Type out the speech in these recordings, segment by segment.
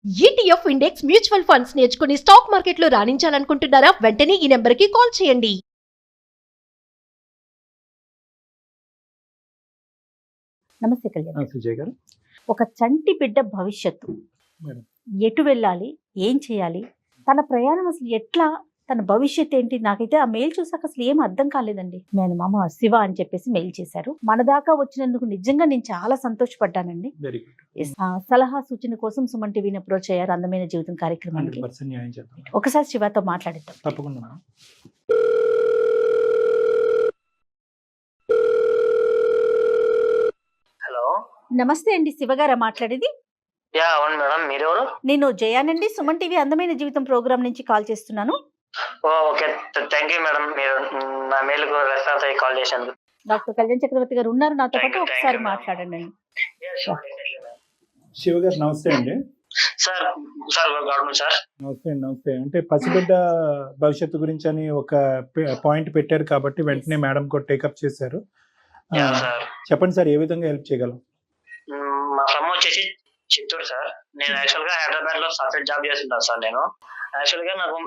ETF index mutual funds నేర్చుకుని stock మార్కెట్లో రాణించాలనుకుంటున్నారా? వెంటనే ఈ నెంబర్కి కాల్ చేయండి. నమస్తే కళ్యాణ్. సుజయ్ గారు. ఒక చంటి బిడ్డ భవిష్యత్తు మేడం. ఎటు వెళ్ళాలి, ఏం చేయాలి, తన ప్రయాణం అసలు ఎట్లా, తన భవిష్యత్ ఏంటి? నాకైతే ఆ మెయిల్ చూసాక అసలు ఏం అర్థం కాలేదండి. నేను మామ శివ అని చెప్పేసి మెయిల్ చేశారు. మన దాకా వచ్చినందుకు నిజంగా నేను చాలా సంతోషపడ్డానండి. Very good. సలహా సూచన కోసం సుమన్ టీవీని అప్రోచ్ అయ్యారు అందమైన జీవితం కార్యక్రమానికి. 100% న్యాయం చేద్దాం. ఒకసారి శివతో మాట్లాడిద్దాం. తప్పకుండా మేడం. హలో. నమస్తే అండి, శివగారా మాట్లాడేది? యా అవును మేడం, మీరెవరు? నేను జయానండి, సుమన్ టీవీ అందమైన జీవితం ప్రోగ్రామ్ నుంచి కాల్ చేస్తున్నాను. ఓకే, థ్యాంక్ యూ మేడం, మీరు నా మెయిల్కు రెస్పాన్స్ అయ్యి కాల్ చేశాను. డాక్టర్ కళ్యాణ్ చక్రవర్తి గారు ఉన్నారు నాతో Thank పాటు, you, ఒకసారి thank you, మాట్లాడండి. శివ గారు నమస్తే అండి. Sir sir good afternoon sir. నమస్తే అండి. నమస్తే. అంటే పసిబిడ్డ భవిష్యత్తు గురించి అని ఒక పాయింట్ పెట్టారు కాబట్టి వెంటనే మేడం కూడా టేకప్ చేశారు. యా సార్, చెప్పండి సార్, ఏ విధంగా హెల్ప్ చేయగలం? మా ఫ్రమ్ వచ్చేసి చిత్తూరు సార్. నేను యాక్చువల్ గా హైదరాబాద్ లో సాఫ్ట్వేర్ జాబ్ చేస్తుంటాను సార్. నేను యాక్చువల్ గా నాకు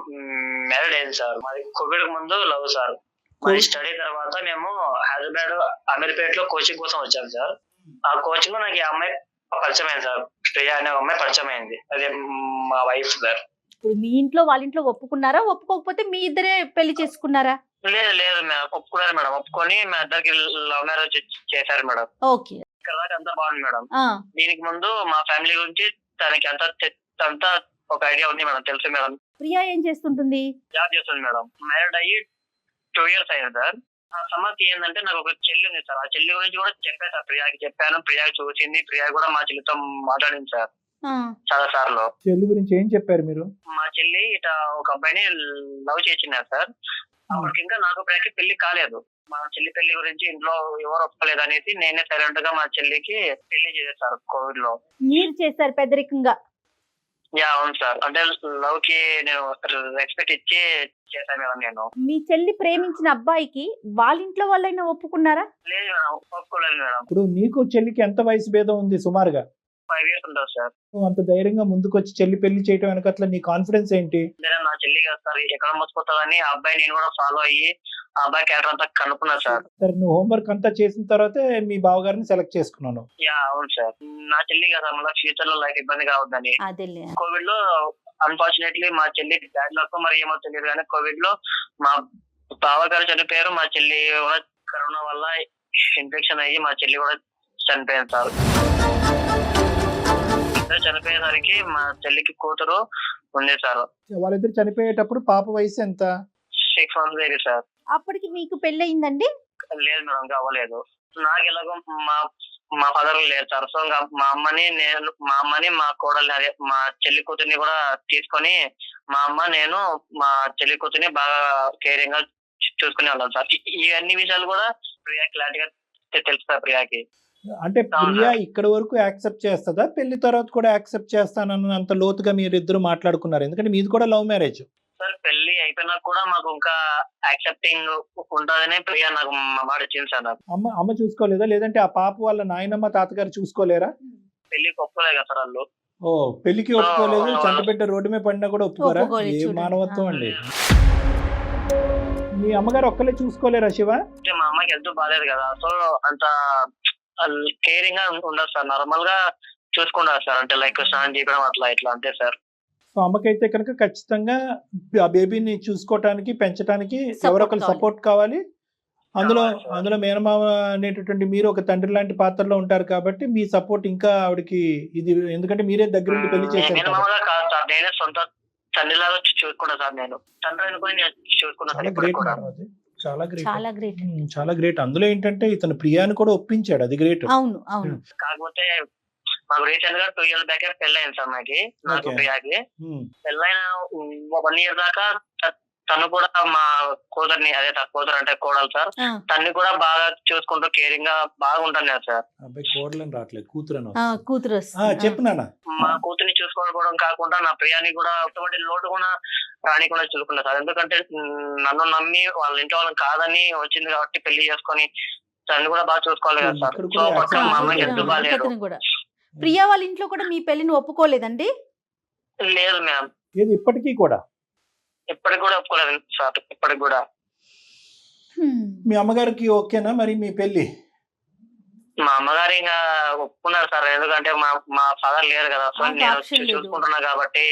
మ్యారీడ్ అయింది సార్. మాది కోవిడ్ ముందు లవ్ సార్. మాది స్టడీ తర్వాత మేము హైదరాబాద్ అమీర్పేట్ లో కోచింగ్ కోసం వచ్చాము సార్. ఆ కోచింగ్ లో నాకు ఈ అమ్మాయి పరిచయం అయింది సార్. ప్రియా అనే అమ్మాయి పరిచయం అయింది. అదే మా వైఫ్ సార్. ఇప్పుడు మీ ఇంట్లో వాళ్ళ ఇంట్లో ఒప్పుకున్నారా, ఒప్పుకోకపోతే మీ ఇద్దరే పెళ్లి చేసుకున్నారా? లేదు లేదు మేడం, ఒప్పుకున్నారు మేడం. ఒప్పుకొని మా ఇద్దరికి లవ్ మ్యారేజ్ చేశారు మేడం. ఓకే. ఇక్కడ దాకా అంతా బాగుంది మేడం. ఆ, దీనికి ముందు మా ఫ్యామిలీ గురించి తనకి అంతా ఒక ఐడియా ఉంది మేడం, తెలుసు మేడం. ప్రియా ఏం చేస్తుంటుంది? జాబ్ చేస్తుంది మేడం. మ్యారీడ్ అయ్యి 2 years అయింది సార్. ఆ సమస్య ఏంటంటే నాకు ఒక చెల్లి ఉంది సార్. ఆ చెల్లి గురించి కూడా చెప్పాను సార్. ప్రియాకి చెప్పాను, ప్రియా చూసింది. ప్రియా కూడా మా చెల్లితో మాట్లాడింది సార్ ఆ, చాలా సార్లు. చెల్లి గురించి ఏం చెప్పారు మీరు? మా చెల్లి ఇట ఒక అబ్బాయిని లవ్ చేసినారు సార్. అప్పటికి ఇంకా నాకు ప్రియాకి పెళ్లి కాలేదు. మా చెల్లి పెళ్లి గురించి ఇంట్లో ఎవరు ఒప్పుకోలేదు అనేసి నేనే సైలెంట్ గా మా చెల్లికి పెళ్లి చేసేసారు కోవిడ్ లో. మీరు చేశారు పెద్దరికంగా? యా అవును సార్. అంటే లవ్ కి నేను రెస్పెక్ట్ ఇచ్చి చేశాను మేడం. నేను మీ చెల్లి ప్రేమించిన అబ్బాయికి వాళ్ళ ఇంట్లో వాళ్ళైనా ఒప్పుకున్నారా? లేదు మేడం, ఒప్పుకోలేదు మేడం. ఇప్పుడు నీకు చెల్లికి ఎంత వయసు భేదం ఉంది సుమారుగా? 5 years ఉంటుంది సార్. నువ్వు అంత ధైర్యంగా ముందుకొచ్చి చెల్లి పెళ్లి చేయడం వెనకట్ల నీ కాన్ఫిడెన్స్ ఏంటి? నేను నా చెల్లి కదా సార్, ఎక్కడ మోసపోతుందని ఆ అబ్బాయి నేను కూడా ఫాలో అయ్యి ఆ అబ్బాయి క్యారెక్టర్ అంతా కనుక్కున్నా సార్. సరే, నువ్వు హోంవర్క్ అంతా చేసిన తర్వాతే మీ బావగారిని సెలెక్ట్ చేసుకున్నాను. యా అవును సార్. నా చెల్లి కదా మళ్ళీ ఫ్యూచర్ లో లైఫ్ ఇబ్బంది కావద్దని. అదేలే. కోవిడ్ లో అన్ఫార్చునేట్లీ మా చెల్లి బ్యాడ్ లక్ మరి ఏమో తెలియదు కానీ కోవిడ్ లో మా బావగారు చనిపోయారు. మా చెల్లి కూడా కరోనా వల్ల ఇన్ఫెక్షన్ అయ్యి మా చెల్లి కూడా చనిపోయింది సార్. చనిపోయేసరికి మా చెల్లికి కూతురు ఉంది సార్. వాళ్ళిద్దరు చనిపోయేటప్పుడు పాప వయసు ఎంత? 6 months బేబీ సార్. అప్పటికి మీకు పెళ్ళయిందండి? లేదు మేడం, కావలేదు. నాకు ఎలాగో మా ఫాదర్ లేరు సార్. సో ఇంకా మా అమ్మని మా కోడల్ని అదే మా చెల్లి కూతుర్ని కూడా తీసుకొని మా అమ్మ నేను మా చెల్లి కూతుర్ని బాగా కేరింగ్ గా చూసుకునే వాళ్ళం సార్. ఈ అన్ని విషయాలు కూడా ప్రియా క్లారిటీగా తెలుసు సార్ ప్రియాకి. అంటే ప్రియా ఇక్కడ వరకు యాక్సెప్ట్ చేస్తుందా? పెళ్లి తర్వాత కూడా యాక్సెప్ట్ చేస్తానని అంత లోతుగా మీరిద్దరు మాట్లాడుకున్నారు? ఎందుకంటే మీది కూడా లవ్ మ్యారేజ్ సార్. పెళ్లి అయిపోయినా కూడా మాకు ఇంకా యాక్సెప్టింగ్ ఉంటుందనే ప్రియా నాకు మాట ఇచ్చింది సార్. నాకు అమ్మ చూసుకోలేదా? లేదంటే ఆ పాప వాళ్ళ నాయనమ్మ తాతగారు చూసుకోలేరా? పెళ్లికి ఒప్పుకోలేదు కదా సార్ వాళ్ళు. ఓ, పెళ్లికి ఒప్పుకోలేదు. చంటబిడ్డ రోడ్డు మీద పడినా కూడా ఒప్పుకోరా? ఒప్పుకోలేదు, ఏ చూడండి. మానవత్వం అండి. మీ అమ్మగారు ఒక్కలే చూసుకోలేరా శివ? అంటే మా అమ్మకి హెల్త్ బాగాలేదు కదా, సో అంత కేరింగ్ గా ఉండదు సార్. నార్మల్ గా చూసుకుంటారు సార్. అంటే లైక్ స్నానం చేయడం అట్లా ఇట్లా అంతే సార్. సో అమ్మకైతే కనుక ఖచ్చితంగా ఆ బేబీని చూసుకోవటానికి పెంచడానికి ఎవరొకరు సపోర్ట్ కావాలి. అందులో మేనమామ అనేటటువంటి మీరు ఒక తండ్రి లాంటి పాత్రలో ఉంటారు కాబట్టి మీ సపోర్ట్ ఇంకా ఆవిడకి ఇది, ఎందుకంటే మీరే దగ్గరుండి పెళ్లి చేశారు. నేను మామూలుగా కాదు సార్, నేనే సొంత తండ్రిలాగా చూసుకున్నా సార్. నేను తండ్రి అనుకుని నేను చూసుకున్నా సార్. చాలా ఇప్పుడు గ్రేట్ కూడా మేడం, అది చాలా గ్రేట్. చాలా గ్రేట్. చాలా గ్రేట్. అందులో ఏంటంటే ఇతను ప్రియాని కూడా ఒప్పించాడు, అది గ్రేట్. అవును అవును. కాకపోతే మాకు రీసెంట్ గా 2 years బ్యాక్ పెళ్ళయింది సార్ నాకు ప్రియాకి. పెళ్ళైన 1 year దాకా తను కూడా మా కూతుర్ని, అదే కూతురు అంటే కోడలు సార్, తన్ని కూడా బాగా చూసుకుంటూ కేరింగ్ గా బాగా ఉంటాను సార్. అబ్బాయి కోడలని రావట్లేదు, కూతురు. కూతురు చెప్పు నాన్న. మా కూతుర్ని చూసుకోవడం కాకుండా నా ప్రియాని కూడా ఎటువంటి లోటు కూడా రానికుండా చూసుకున్నా సార్. ఎందుకంటే నన్ను నమ్మి వాళ్ళ ఇంట్లో వాళ్ళని కాదని వచ్చింది కాబట్టి పెళ్లి చేసుకొని తను కూడా బాగా చూసుకోవాలి కదా సార్. సో పక్కన మా అమ్మాయికి ఎంత బాగాలేదు. ప్రియా వాళ్ళ ఇంట్లో కూడా మీ పెళ్లిని ఒప్పుకోలేదండి? లేదు మ్యామ్, ఏది ఇప్పటికీ కూడా? ఇప్పటికి కూడా ఒప్పుకోలేదు సార్, ఇప్పటికి కూడా. మీ అమ్మగారికి ఓకేనా మరి మీ పెళ్లి? మా అమ్మగారు ఇంకా ఒప్పుకున్నారు సార్, ఎందుకంటే మా ఫాదర్ లేరు కదా, సో మాకు నేను option లేదు. చూసుకుంటున్నా కాబట్టి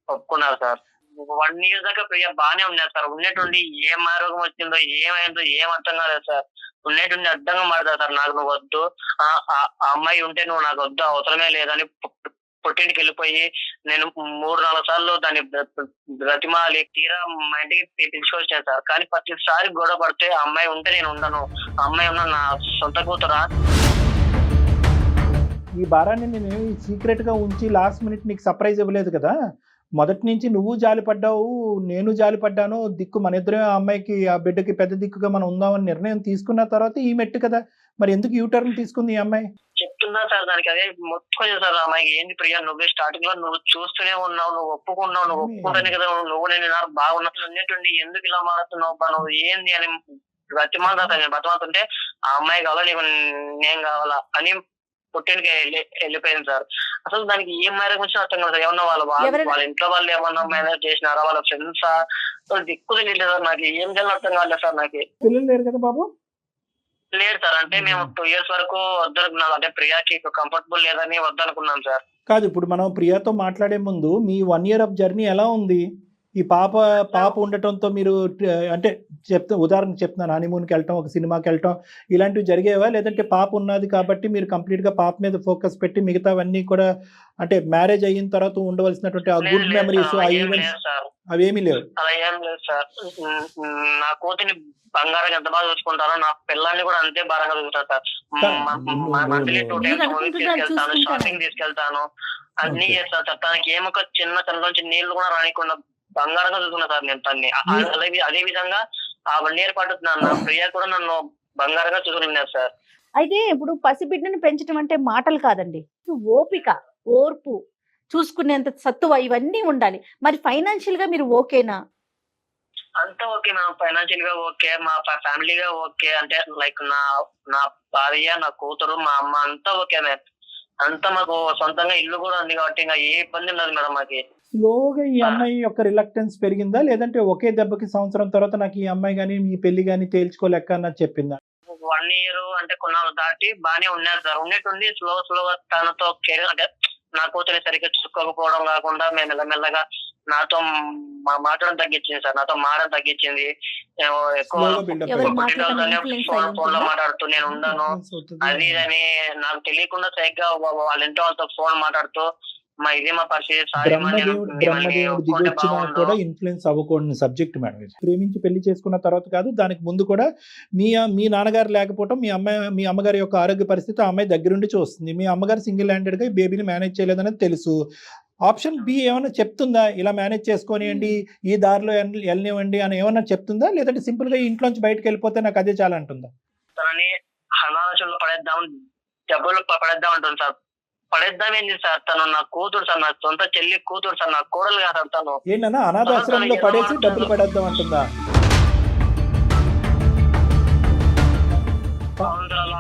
ఒప్పుకున్నారు సార్. 1 year దాకా ప్రియ బానే ఉన్నారు సార్. ఉన్నట్టుండి ఏం ఆరోగ్యం వచ్చిందో ఏమైందో ఏం అర్థం కాలేదు సార్. ఉన్నట్టుండి అడ్డంగా మాడతారు సార్, నాకు నువ్వు వద్దు, ఆ అమ్మాయి ఉంటే నువ్వు నాకు వద్దు, అవసరమే లేదని పుట్టింటికి వెళ్ళిపోయి నేను 3-4 సార్లు దాన్ని బ్రతిమాలి తీరా మా ఇంటికి పిలుచుకొచ్చాను సార్. కానీ ప్రతిసారి గొడవ పడితే ఆ అమ్మాయి ఉంటే నేను ఉండను, ఆ అమ్మాయి ఉన్న నా సొంత కూతురా. ఈ భారాన్ని నేను సీక్రెట్ గా ఉంచి లాస్ట్ మినిట్ నీకు సర్ప్రైజ్ ఇవ్వలేదు కదా. మొదటి నుంచి నువ్వు జాలిపడ్డావు, నేను జాలిపడ్డాను, దిక్కు మన ఇద్దరే ఆ అమ్మాయికి ఆ బిడ్డకి పెద్ద దిక్కుగా మనం ఉందామని నిర్ణయం తీసుకున్న తర్వాత ఈ మెట్టు కదా, మరి ఎందుకు యూటర్న్ తీసుకుంది ఈ అమ్మాయి? చెప్తున్నా సార్, దానికి అదే మొత్తం సార్. అమ్మాయికి ఏంది ప్రియా, నువ్వే స్టార్టింగ్ లో నువ్వు చూస్తూనే ఉన్నావు, నువ్వు ఒప్పుకున్నావు, నువ్వు ఒప్పుకుంటానే కదా నువ్వు నేను నాకు బాగున్నావు, ఉన్నట్టుండి ఎందుకు ఇలా మారుతున్నావు, నువ్వు ఏంది అని బతిమాలుతుంటే ఆ అమ్మాయి కావాలా నీకు నేను కావాలా అని పుట్టినకి వెళ్ళిపోయింది సార్. అసలు దానికి ఏం మేరకు వచ్చినా అర్థం కాదు సార్. ఏమన్నా వాళ్ళ ఇంట్లో వాళ్ళు ఏమన్నా మేనేజ్ చేసినారా, వాళ్ళ ఫ్రెండ్సా, దిక్కు తెలియలేదు సార్. నాకు ఏం చేయాలో అర్థం కాలేదు సార్. నాకు పిల్లలు లేరు కదా బాబు? లేదు సార్, అంటే మేము 2 years వరకు వద్దనుకున్నాం, అంటే ప్రియాకి కంఫర్టబుల్ లేదని వద్దనుకున్నాం సార్. కాదు, ఇప్పుడు మనం ప్రియాతో మాట్లాడే ముందు మీ 1 year ఆఫ్ జర్నీ ఎలా ఉంది? ఈ పాప ఉండటంతో మీరు అంటే ఉదాహరణకు చెప్తున్నాను, హనీమూన్కి వెళ్ళటం, ఒక సినిమాకి వెళ్ళటం ఇలాంటివి జరిగేవా? లేదంటే పాప ఉన్నది కాబట్టి మీరు కంప్లీట్గా పాప మీద ఫోకస్ పెట్టి మిగతావన్నీ కూడా అంటే మ్యారేజ్ అయిన తర్వాత ఉండవలసినటువంటి ఆ గుడ్ మెమరీస్ ఆ ఈవెంట్స్ అవేమీ లేవు? అలా ఏం లేదు సార్. నా కూతురిని బంగారంగా ఎంత బాగా చూసుకుంటారో నా పిల్లల్ని కూడా అంతే భారంగా చూసుకుంటారు సార్. మంత్లీ 2 times మూవీకి తీసుకెళ్తాను, షాపింగ్ తీసుకెళ్తాను, అన్ని చేస్తాను సార్. తనకి ఏమొక చిన్న తనలోంచి నీళ్లు కూడా రానికుండా బంగారంగా చూసుకున్నా సార్ నేను తన్ని. అదే విధంగా ఆ 1 year పాటు నా ప్రియ కూడా నన్ను బంగారంగా చూసుకున్నారు సార్. అయితే ఇప్పుడు పసిబిడ్డను పెంచడం అంటే మాటలు కాదండి, ఓపిక, ఓర్పు, చూసుకునేంత సత్తువ ఇవన్నీ ఉండాలి. మరి ఫైనాన్షియల్ గా మీరు ఓకేనా? అంతా ఓకే మ్యామ్, ఫైనాన్షియల్ గా ఓకే, మా ఫ్యామిలీగా ఓకే, అంటే లైక్ నా భార్య, నా కూతురు, మా అమ్మ అంతా ఓకే మ్యామ్. అంతా మాకు సొంతంగా ఇల్లు కూడా ఉంది కాబట్టి ఇంకా ఏ ఇబ్బంది ఉండదు మేడం మాకి. స్లోగా ఈ అమ్మాయి యొక్క రిలక్టెన్స్ పెరిగిందా, లేదంటే ఒకే దెబ్బకి సంవత్సరం తర్వాత నాకు ఈ అమ్మాయి కానీ మీ పెళ్లి కానీ తేల్చుకోలేక అన్నది చెప్పిందా? 1 year అంటే కొన్నాళ్ళు దాటి బానే ఉన్నారు సార్. ఉన్నట్టుండి స్లోగా తనతో కెరీర్ అంటే నా కూతురిని సరిగ్గా చూసుకోకపోవడం కాకుండా మేము మెల్లమెల్లగా నాతో మాట్లాడడం తగ్గించింది సార్, నాతో మాడడం తగ్గించింది. ఎక్కువ ఫోన్ లో మాట్లాడుతూ నేను ఉండను అది అని నాకు తెలియకుండా సరిగ్గా వాళ్ళ ఇంట్లో వాళ్ళతో ఫోన్ మాట్లాడుతూ ఇది మా పరిస్థితి, బ్రహ్మదేవుడు దిగి వచ్చినా కూడా ఇన్ఫ్లుయెన్స్ అవ్వకూడని సబ్జెక్ట్ మేడం ఇది. ప్రేమించి పెళ్లి చేసుకున్న తర్వాత కాదు, దానికి ముందు కూడా మీ నాన్నగారు లేకపోవడం, మీ అమ్మగారి యొక్క ఆరోగ్య పరిస్థితి ఆ అమ్మాయి దగ్గరుండి చూస్తుంది. మీ అమ్మగారు సింగిల్ హ్యాండెడ్ గా బేబీని మేనేజ్ చేయలేదనేది తెలుసు. ఆప్షన్ బి ఏమన్నా చెప్తుందా, ఇలా మేనేజ్ చేసుకోనివ్వండి, ఈ దారిలో వెళ్ళనివ్వండి అని ఏమన్నా చెప్తుందా, లేదంటే సింపుల్ గా ఇంట్లోంచి బయటకు వెళ్ళిపోతే నాకు అదే చాలా అంటుందా? తనని అనాలోచనలో పడేద్దాం, డబ్బులు పడేద్దాం అంటుంది సార్. పడేద్దాం ఏంటి సార్, తను నా కూతురు సార్, నా సొంత చెల్లి కూతురు సార్, నా కోడలు కాదు తను. ఏంటన్నా అనాథాశ్రమంలో పడేసి డబ్బులు పడేద్దాం అంటుందా?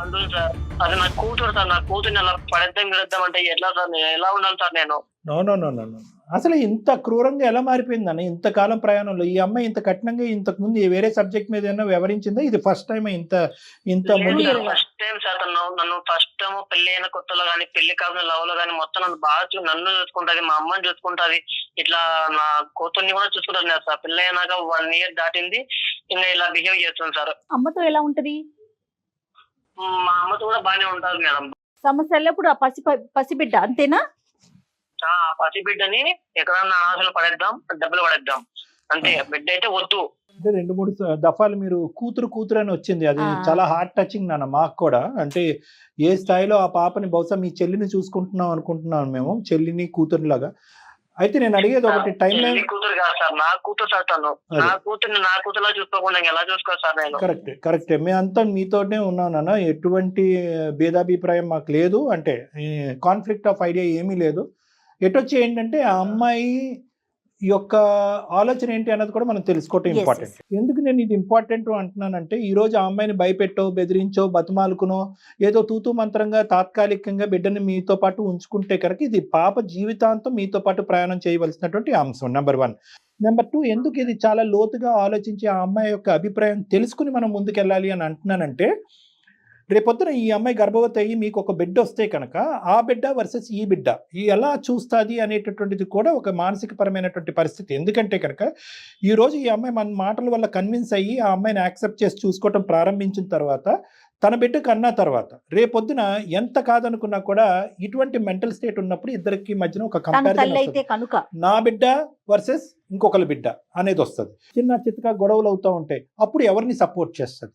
అంటుంది సార్, అది నా కూతురు సార్, నా కూతుర్ని అలా పడేద్దాం గిడద్దాం అంటే ఎట్లా సార్, నేను ఎలా ఉండాలి సార్ నేను? నో. అసలు ఇంత క్రూరంగా ఎలా మారిపోయిందని ఇంతకాలం ప్రయాణంలో ఈ అమ్మాయి ఇంత కఠినంగా ఇంతకు ముందు వేరే సబ్జెక్ట్ మీద ఏమైనా వివరించిందా? ఇది ఫస్ట్ టైం ఇంత ఫస్ట్ టైం సార్. నన్ను ఫస్ట్ టైం పెళ్లి అయిన కొత్తలో గానీ, పెళ్లి కాకుండా లవ్ లో గానీ మొత్తం నన్ను బాగా నన్ను చూసుకుంటది, మా అమ్మని చూసుకుంటది, ఇట్లా నా కూతుర్ని కూడా చూసుకుంటారు సార్. పెళ్లి అయినాక 1 year దాటింది, ఇంకా ఇలా బిహేవ్ చేస్తుంది సార్. అమ్మతో ఎలా ఉంటది? మా అమ్మతో కూడా బాగానే ఉంటారు మేడం. సమస్య ఎల్లప్పుడు ఆ పసిబిడ్డ అంతేనా? పసిబిడ్డని ఎక్కడన్నా అనాథలు పడేద్దాం, డబ్బులు పడేద్దాం అంతే, బిడ్డ అయితే వద్దు. అంటే 2-3 దఫాలు మీరు కూతురు అని వచ్చింది, అది చాలా హార్ట్ టచింగ్ నాన్న మాకు కూడా. అంటే ఏ స్థాయిలో ఆ పాపని, బహుశా మీ చెల్లిని చూసుకుంటున్నాం అనుకుంటున్నాను మేము, చెల్లిని కూతురులాగా. అయితే నేను అడిగేది ఒకటి, టైం లైన్. కూతురు కాదు సార్, నా కూతురు సార్. తను నా కూతుర్ని నా కూతురులా చూసుకోకుండా ఎలా చూసుకో సార్ నేను? కరెక్టే మేమంతా మీతోనే ఉన్నానన్న, ఎటువంటి భేదాభిప్రాయం మాకు లేదు, అంటే కాన్ఫ్లిక్ట్ ఆఫ్ ఐడియా ఏమీ లేదు. ఎటొచ్చి ఏంటంటే ఆ అమ్మాయి ఈ యొక్క ఆలోచన ఏంటి అన్నది కూడా మనం తెలుసుకోవటం Yes, ఇంపార్టెంట్. ఎందుకు నేను ఇది ఇంపార్టెంట్ అంటున్నానంటే ఈ రోజు ఆ అమ్మాయిని భయపెట్టో బెదిరించో బతిమాలుకునో ఏదో తూతూ మంత్రంగా తాత్కాలికంగా బిడ్డని మీతో పాటు ఉంచుకుంటే కనుక ఇది పాప జీవితాంతం మీతో పాటు ప్రయాణం చేయవలసినటువంటి అంశం. నెంబర్ 1. నెంబర్ 2, ఎందుకు ఇది చాలా లోతుగా ఆలోచించి ఆ అమ్మాయి యొక్క అభిప్రాయం తెలుసుకుని మనం ముందుకెళ్ళాలి అని అంటున్నానంటే రేపొద్దున ఈ అమ్మాయి గర్భవతి అయ్యి మీకు ఒక బిడ్డ వస్తే కనుక ఆ బిడ్డ వర్సెస్ ఈ బిడ్డ ఎలా చూస్తుంది అనేటటువంటిది కూడా ఒక మానసిక పరమైనటువంటి పరిస్థితి. ఎందుకంటే కనుక ఈరోజు ఈ అమ్మాయి మన మాటల వల్ల కన్విన్స్ అయ్యి ఆ అమ్మాయిని యాక్సెప్ట్ చేసి చూసుకోవటం ప్రారంభించిన తర్వాత తన బిడ్డకు అన్న తర్వాత రేపొద్దున ఎంత కాదనుకున్నా కూడా ఇటువంటి మెంటల్ స్టేట్ ఉన్నప్పుడు ఇద్దరికి మధ్యన ఒక తన తల్లి కంపారిజన్ అయితే కనుక నా బిడ్డ వర్సెస్ ఇంకొకరి బిడ్డ అనేది వస్తుంది. చిన్న చిత్తగా గొడవలు అవుతూ ఉంటాయి. అప్పుడు ఎవరిని సపోర్ట్ చేస్తుంది,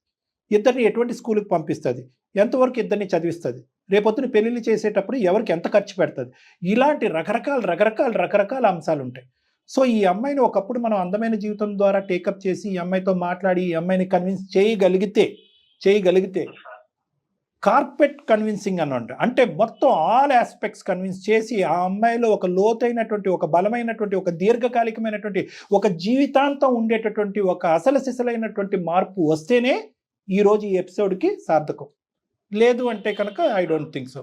ఇద్దరిని ఎటువంటి స్కూల్కి పంపిస్తుంది, ఎంతవరకు ఇద్దరిని చదివిస్తుంది, రేపొద్దున పెళ్లిళ్ళు చేసేటప్పుడు ఎవరికి ఎంత ఖర్చు పెడుతుంది, ఇలాంటి రకరకాల అంశాలు ఉంటాయి. సో ఈ అమ్మాయిని ఒకప్పుడు మనం అందమైన జీవితం ద్వారా టేకప్ చేసి ఈ అమ్మాయితో మాట్లాడి ఈ అమ్మాయిని కన్విన్స్ చేయగలిగితే కార్పెట్ కన్విన్సింగ్ అన్నమాట. అంటే మొత్తం ఆల్ ఆస్పెక్ట్స్ కన్విన్స్ చేసి ఆ అమ్మాయిలో ఒక లోతైనటువంటి ఒక బలమైనటువంటి ఒక దీర్ఘకాలికమైనటువంటి ఒక జీవితాంతం ఉండేటటువంటి ఒక అసలు సిసలైనటువంటి మార్పు వస్తేనే ఈరోజు ఈ ఎపిసోడ్కి సార్థకం. లేదు అంటే కనుక ఐ డోంట్ థింక్ సో.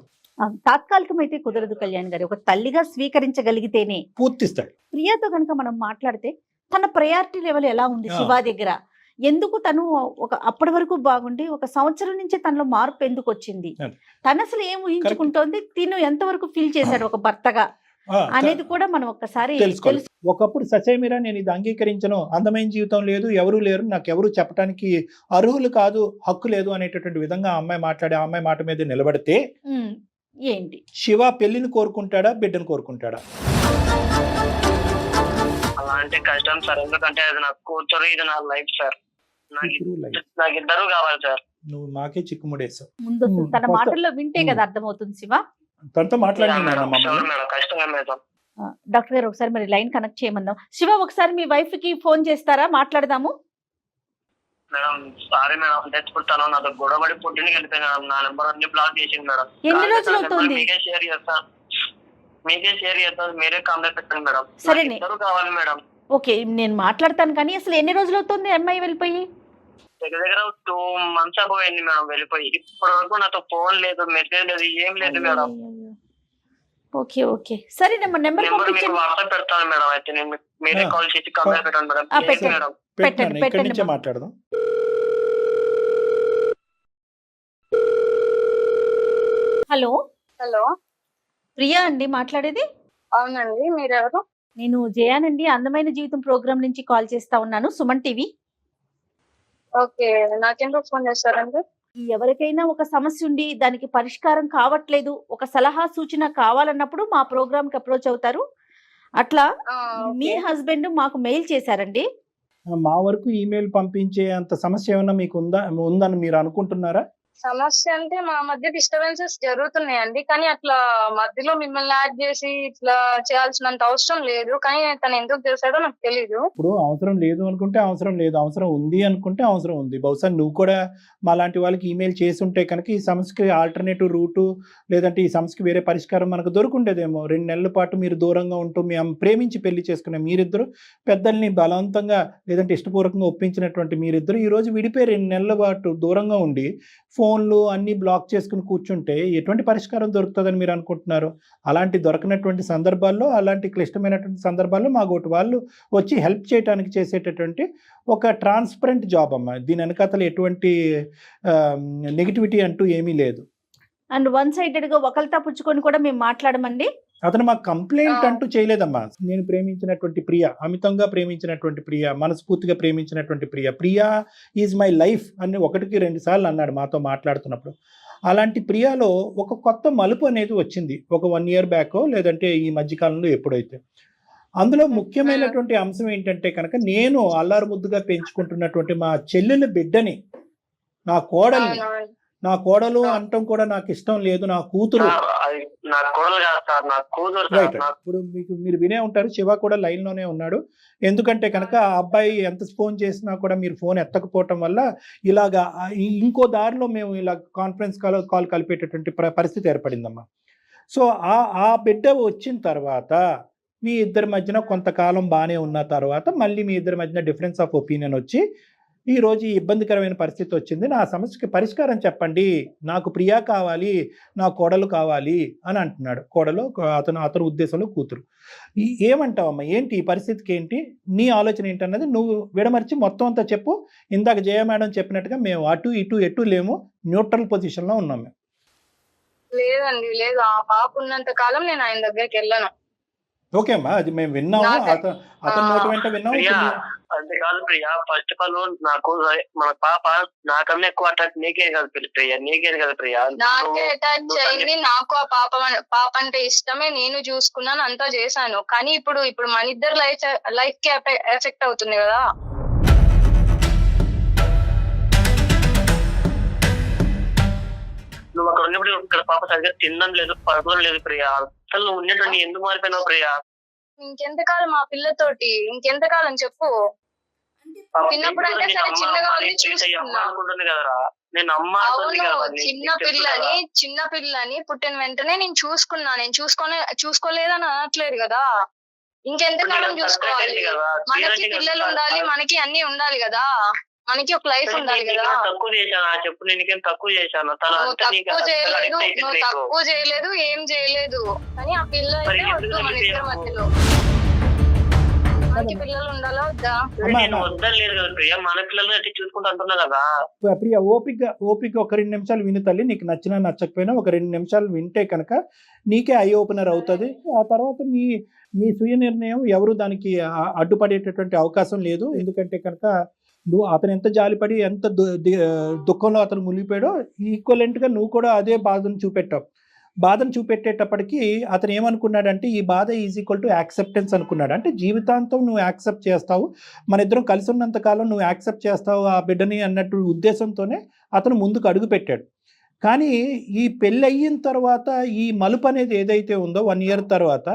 తాత్కాలికం అయితే కుదరదు కళ్యాణ్ గారు. ఒక తల్లిగా స్వీకరించగలిగితేనే. పూర్తిస్తాడు. ప్రియాతో కనుక మనం మాట్లాడితే తన ప్రయారిటీ లెవెల్ ఎలా ఉంది శివ దగ్గర, ఎందుకు తను అప్పటి వరకు బాగుండి ఒక సంవత్సరం నుంచి తనలో మార్పు ఎందుకు వచ్చింది, తను అసలు ఏం ఊహించుకుంటోంది, తిను ఎంతవరకు ఫీల్ చేశాడు ఒక భర్తగా అనేది కూడా మనం ఒక్కసారి తెలుసుకోవాలి. ఒకప్పుడు ససేమిరా నేను ఇది అంగీకరించను, అందమైన జీవితం లేదు, ఎవరు లేరు, నాకు ఎవరు చెప్పడానికి అర్హులు కాదు, హక్కు లేదు అనేటటువంటి విధంగా ఆ అమ్మాయి మాట్లాడి ఆ అమ్మాయి మాట మీద నిలబడితే ఏంటి శివ పెళ్లిని కోరుకుంటాడా బిడ్డను కోరుకుంటాడా? అలా అంటే కష్టం సార్, ఎందుకంటే అది నా కూతురు, ఇది నా లైఫ్ సార్. నాకు ఇద్దరు కావాలి సార్. నువ్వు మాకే చిక్కుముడేసావు. ముందు తన మాటల్లో వింటే కదా అర్థమవుతుంది శివ. తనతో మాట్లాడినా కష్టంగా మేడం. డాక్టర్ గారు ఒకసారి మరి లైన్ కనెక్ట్ చేయమన్నాం. శివ ఒకసారి మీ వైఫ్ కి ఫోన్ చేస్తారా, మాట్లాడదాము. మేడం సారీ మేడం, తెచ్చుకుంటాను, నాతో గొడవడి పుట్టిన వెళ్ళిపోయినా నా నెంబర్ అన్ని బ్లాక్ చేసింది మేడం. ఎన్ని రోజులు అవుతుంది? మీకే షేర్ చేస్తాను, మీరే కాంటాక్ట్ పెట్టండి మేడం. సరే ఇద్దరు కావాలి మేడం. ఓకే నేను మాట్లాడతాను, కానీ అసలు ఎన్ని రోజులు అవుతుంది అమ్మాయి వెళ్ళిపోయి? దగ్గర 2 months అయిపోయింది మేడం వెళ్ళిపోయి. ఇప్పటి వరకు నాతో ఫోన్ లేదు, మెసేజ్ లేదు, ఏం లేదు మేడం. ఓకే ఓకే సరే నెంబర్ మీకు వాట్సాప్ పెడతాను మేడం. అయితే నేను మీరే కాల్ చేసి కాంటాక్ట్ పెట్టండి మేడం. మేడం పెట్టండి మాట్లాడదాం. హలో హలో, ప్రియా అండి మాట్లాడేది? అవునండి, మీరెవరు? నేను జయానండి, అందమైన జీవితం ప్రోగ్రామ్ నుంచి కాల్ చేస్తా ఉన్నాను, సుమన్ టీవీ. ఓకే, నాకెందుకు ఫోన్ చేస్తారండి? ఎవరికైనా ఒక సమస్య ఉండి దానికి పరిష్కారం కావట్లేదు, ఒక సలహా సూచన కావాలన్నప్పుడు మా ప్రోగ్రామ్ కి అప్రోచ్ అవుతారు. అట్లా మీ హస్బెండ్ మాకు మెయిల్ చేశారండి. మా వరకు ఈమెయిల్ పంపించే అంత సమస్య ఏమన్నా మీకు ఉందని మీరు అనుకుంటున్నారా? సమస్య అంటే మా మధ్య డిస్టర్బెన్సెస్ జరుగుతున్నాయండి, కానీ అట్లా మధ్యలో మిమ్మల్ని యాడ్ చేసి ఇట్లా చేయాల్సినంత అవసరం లేదు. కానీ తను ఎందుకు చేశాడో నాకు తెలీదు. ఇప్పుడు అవసరం లేదు అనుకుంటే అవసరం లేదు, అవసరం ఉంది అనుకుంటే అవసరం ఉంది. బహుశా నువ్వు కూడా మా లాంటి వాళ్ళకి ఈమెయిల్ చేసి ఉంటే కనుక ఈ సమస్యకి ఆల్టర్నేటివ్ రూటు లేదంటే ఈ సమస్యకి వేరే పరిష్కారం మనకు దొరుకుండేదేమో. 2 నెలల పాటు మీరు దూరంగా ఉంటూ మీ ప్రేమించి పెళ్లి చేసుకునే మీరిద్దరు, పెద్దల్ని బలవంతంగా లేదంటే ఇష్టపూర్వకంగా ఒప్పించినటువంటి మీరిద్దరు ఈరోజు విడిపోయి 2 నెలల పాటు దూరంగా ఉండి ఫోన్లు అన్నీ బ్లాక్ చేసుకుని కూర్చుంటే ఎటువంటి పరిష్కారం దొరుకుతుందని మీరు అనుకుంటున్నారు? అలాంటి దొరకనటువంటి సందర్భాల్లో, అలాంటి క్లిష్టమైనటువంటి సందర్భాల్లో మా గోటు వాళ్ళు వచ్చి హెల్ప్ చేయడానికి చేసేటటువంటి ఒక ట్రాన్స్పరెంట్ జాబ్ అమ్మా. దీని వెనకాతల ఎటువంటి నెగిటివిటీ అంటూ ఏమీ లేదు. అండ్ 1 sided గా ఒకరితో పుచ్చుకొని కూడా మేము మాట్లాడమండి. అతను మాకు కంప్లైంట్ అంటూ చేయలేదమ్మా. నేను ప్రేమించినటువంటి ప్రియ, అమితంగా ప్రేమించినటువంటి ప్రియ, మనస్ఫూర్తిగా ప్రేమించినటువంటి ప్రియా ఈజ్ మై లైఫ్ అని 1-2 సార్లు అన్నాడు మాతో మాట్లాడుతున్నప్పుడు. అలాంటి ప్రియాలో ఒక కొత్త మలుపు అనేది వచ్చింది ఒక 1 year బ్యాక్, లేదంటే ఈ మధ్యకాలంలో ఎప్పుడైతే. అందులో ముఖ్యమైనటువంటి అంశం ఏంటంటే కనుక నేను అల్లారు ముద్దుగా పెంచుకుంటున్నటువంటి మా చెల్లెల బిడ్డని, నా కోడలు అంటాం కూడా నాకు ఇష్టం లేదు, నా కూతురు. ఇప్పుడు మీరు వినే ఉంటారు, శివ కూడా లైన్ లోనే ఉన్నాడు. ఎందుకంటే కనుక ఆ అబ్బాయి ఎంత ఫోన్ చేసినా కూడా మీరు ఫోన్ ఎత్తకపోవటం వల్ల ఇలాగా ఇంకో దారిలో మేము ఇలా కాన్ఫరెన్స్ కాల్ కలిపేటటువంటి పరిస్థితి ఏర్పడిందమ్మా. సో ఆ బిడ్డ వచ్చిన తర్వాత మీ ఇద్దరి మధ్యన కొంతకాలం బాగానే ఉన్న తర్వాత మళ్ళీ మీ ఇద్దరి మధ్యన డిఫరెన్స్ ఆఫ్ ఒపీనియన్ వచ్చి ఈ రోజు ఈ ఇబ్బందికరమైన పరిస్థితి వచ్చింది, నా సమస్యకి పరిష్కారం చెప్పండి, నాకు ప్రియా కావాలి, నా కోడలు కావాలి అని అంటున్నాడు. కోడలు అతను ఉద్దేశంలో కూతురు. ఏమంటావమ్మా, ఏంటి ఈ పరిస్థితికి, ఏంటి నీ ఆలోచన ఏంటన్నది నువ్వు విడమర్చి మొత్తం అంతా చెప్పు. ఇందాక జయ మేడం చెప్పినట్టుగా మేము అటు ఇటు ఎటు లేము, న్యూట్రల్ పొజిషన్లో ఉన్నాం మేము. లేదండి, లేదు. ఆ పాప ఉన్నంత కాలం నేను ఆయన దగ్గరికి వెళ్ళను. ఓకే అమ్మా, అది మేము విన్నాము, అతను నోటి వెంట విన్నాము. అంతేకాదు ప్రియా, ఫస్ట్ ఆఫ్ ఆల్ నాకు మన పాప నాకన్నా ఎక్కువ అటాచ్ నీకే కదా ప్రియా, నీకే కదా ప్రియా. నాకే అటాచ్ అయింది, నాకు ఆ పాప అంటే ఇష్టమే, నేను చూసుకున్నాను, అంతా చేశాను. కానీ ఇప్పుడు మన ఇద్దరు లైఫ్ కి ఎఫెక్ట్ అవుతుంది కదా. నువ్వు అక్కడ ఉన్నప్పుడు ఇక్కడ పాప సరిగ్గా తినడం లేదు, పడుకోవడం లేదు ప్రియా. అసలు నువ్వు ఉన్నట్టు ఎందుకు మారిపోయినావు ప్రియా? ఇంకెంతకాలం మా పిల్లతోటి, ఇంకెంతకాలం చెప్పు. చిన్నప్పుడు అంటే సరే చిన్నగా ఉంది చూసుకున్నా. నేను అమ్మ చిన్న పిల్లని పుట్టిన వెంటనే నేను చూసుకున్నా, నేను చూసుకోలేదని అనట్లేదు కదా. ఇంకెంతకాలం చూసుకోవాలి? మనకి పిల్లలు ఉండాలి, మనకి అన్ని ఉండాలి కదా, మనకి ఒక లైఫ్ ఉండాలి కదా. తక్కువ చేశాను చెప్పు, నేను తక్కువ చేశాను? నువ్వు తక్కువ చేయలేదు, ఏం చేయలేదు. కానీ ఆ పిల్ల అయితే వద్దు మన ఇద్దరి మధ్యలో. మనకి పిల్లలు ఉండాలా వద్దా? నేను వద్దలేదు కదా ప్రియా, మన పిల్లలు అట్టి చూసుకుంటూ అంటున్నా కదా. ప్రియా ఓపిక ఒక 2 నిమిషాలు విను తల్లి. నీకు నచ్చినా నచ్చకపోయినా ఒక 2 నిమిషాలు వింటే కనుక నీకే ఐ ఓపెనర్ అవుతుంది. ఆ తర్వాత మీ స్వీయ నిర్ణయం, ఎవరు దానికి అడ్డుపడేటటువంటి అవకాశం లేదు. ఎందుకంటే కనుక అతను ఎంత జాలిపడి ఎంత దుఃఖంలో అతను మునిగిపోయాడో ఈక్వలెంట్గా నువ్వు కూడా అదే బాధను చూపెట్టావు. బాధను చూపెట్టేటప్పటికీ అతను ఏమనుకున్నాడంటే ఈ బాధ ఈజ్ ఈక్వల్ టు యాక్సెప్టెన్స్ అనుకున్నాడు. అంటే జీవితాంతం నువ్వు యాక్సెప్ట్ చేస్తావు, మన ఇద్దరం కలిసి ఉన్నంత కాలం నువ్వు యాక్సెప్ట్ చేస్తావు ఆ బిడ్డని అన్నట్టు ఉద్దేశంతోనే అతను ముందుకు అడుగు పెట్టాడు. కానీ ఈ పెళ్ళి అయిన తర్వాత ఈ మలుపు అనేది ఏదైతే ఉందో 1 year తర్వాత